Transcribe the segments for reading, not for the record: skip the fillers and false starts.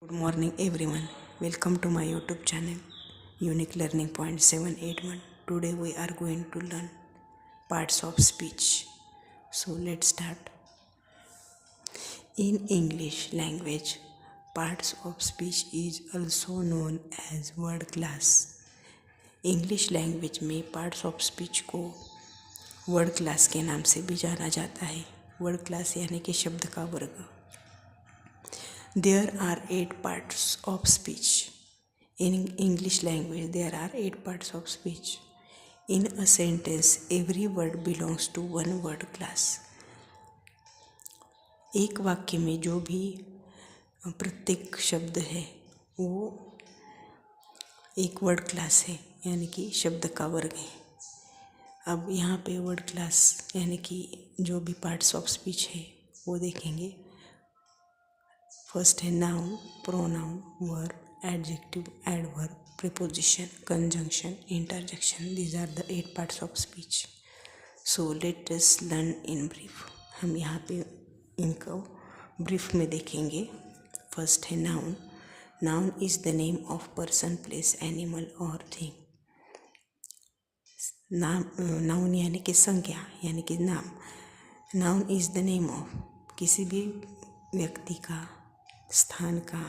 Good morning everyone. Welcome to my YouTube channel Unique Learning Point 781. Today we are going to learn parts of speech. So let's start. In English language, parts of speech is also known as word class. English language में parts of speech को word class के नाम से भी जाना जाता है. Word class यानी कि शब्द का वर्ग. There are 8 parts of speech. In English language, there are 8 parts of speech. In a sentence, every word belongs to one word class. एक वाक्य में जो भी प्रत्येक शब्द है वो एक वर्ड क्लास है यानी कि शब्द का वर्ग है. अब यहाँ पे वर्ड क्लास यानी कि जो भी पार्ट्स ऑफ स्पीच है वो देखेंगे. फर्स्ट है noun, pronoun, verb, adjective, adverb, preposition, conjunction, interjection. These are the 8 parts of speech. So let us learn in brief. हम यहाँ पे इनको ब्रीफ में देखेंगे. फर्स्ट है noun. Noun is the name of person, place, animal और thing. Noun यानी कि संज्ञा यानी कि नाम. Noun is the name of किसी भी व्यक्ति का, स्थान का,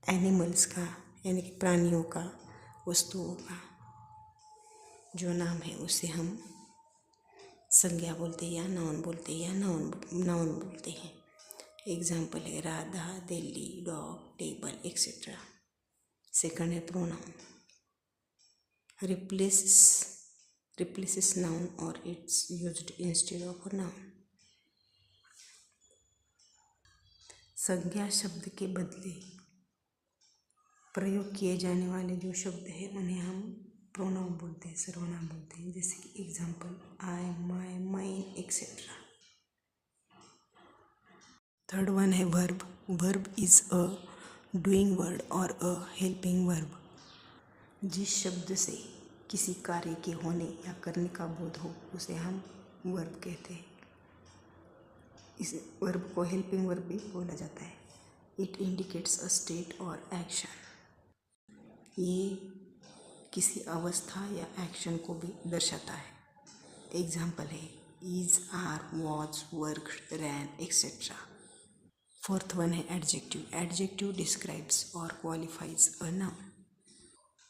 एनिमल्स का यानी कि प्राणियों का, वस्तुओं का जो नाम है उसे हम संज्ञा बोलते हैं या नाउन बोलते हैं या नाउन बोलते हैं. एग्जाम्पल है Radha, Delhi, dog, table etcetera. Second है प्रोनाउन. रिप्लेसेस नाउन और it's used instead of a noun. संज्ञा शब्द के बदले प्रयोग किए जाने वाले जो शब्द हैं उन्हें हम प्रोनाउन बोलते हैं, सर्वनाम बोलते हैं. जैसे कि example I, my, mine etcetera. Third one है verb. Verb is a doing word और अ हेल्पिंग वर्ब. जिस शब्द से किसी कार्य के होने या करने का बोध हो उसे हम वर्ब कहते हैं. इस वर्ब को हेल्पिंग वर्ब भी बोला जाता है. इट इंडिकेट्स अ स्टेट और एक्शन. ये किसी अवस्था या एक्शन को भी दर्शाता है. एग्जाम्पल है is, are, was, work, ran etcetera. Fourth one है एडजेक्टिव. एडजेक्टिव डिस्क्राइब्स और क्वालिफाइज अ नाउन.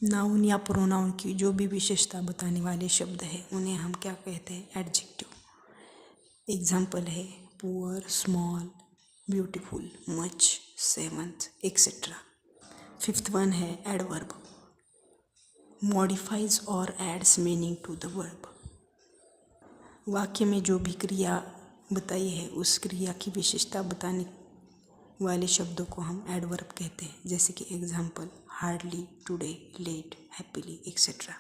नाउन या प्रोनाउन की जो भी विशेषता बताने वाले शब्द हैं उन्हें हम क्या कहते हैं? एडजेक्टिव. एग्जाम्पल है poor, small, beautiful, much, seventh etcetera. Fifth one है एडवर्ब. मॉडिफाइज और adds meaning to the verb. वाक्य में जो भी क्रिया बताई है उस क्रिया की विशेषता बताने वाले शब्दों को हम एडवर्ब कहते हैं. जैसे कि example hardly, today, late, happily etcetera.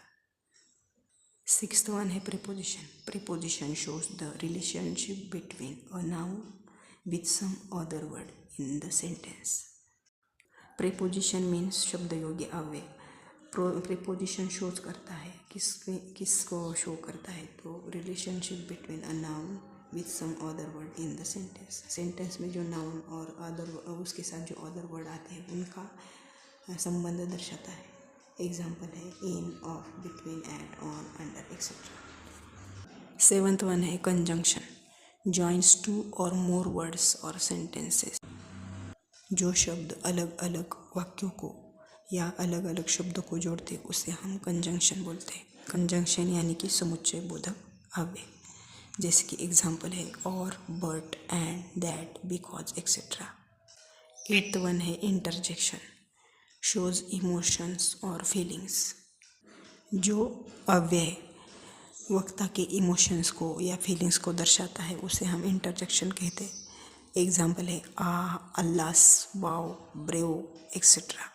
Sixth one है preposition. Preposition shows the relationship between a noun with some other word in the sentence. Preposition means शब्द योग्य अव्यय. प्रीपोजिशन शोज करता है किसको शो करता है? तो relationship between a noun with some other word in the sentence. Sentence में जो नाउन और अदर उसके साथ जो अदर वर्ड आते हैं उनका संबंध दर्शाता है. एग्जाम्पल है in, of, between, at, on, under etcetera. Seventh one है कंजंक्शन. जॉइंस टू और मोर वर्ड्स और सेंटेंसेस. जो शब्द अलग अलग वाक्यों को या अलग अलग शब्दों को जोड़ते उसे हम कंजंक्शन बोलते हैं. कंजंक्शन यानी कि समुच्चय बोधक अव्यय. जैसे कि एग्जाम्पल है और, but, and, that, because etcetera. Eighth one है इंटरजेक्शन. शोज इमोशंस और फीलिंग्स. जो अव्यय वक्ता के इमोशंस को या फीलिंग्स को दर्शाता है उसे हम इंटरजेक्शन कहते हैं. एग्जाम्पल है आ, अल्लास, वाओ, ब्रेव एक्सेट्रा.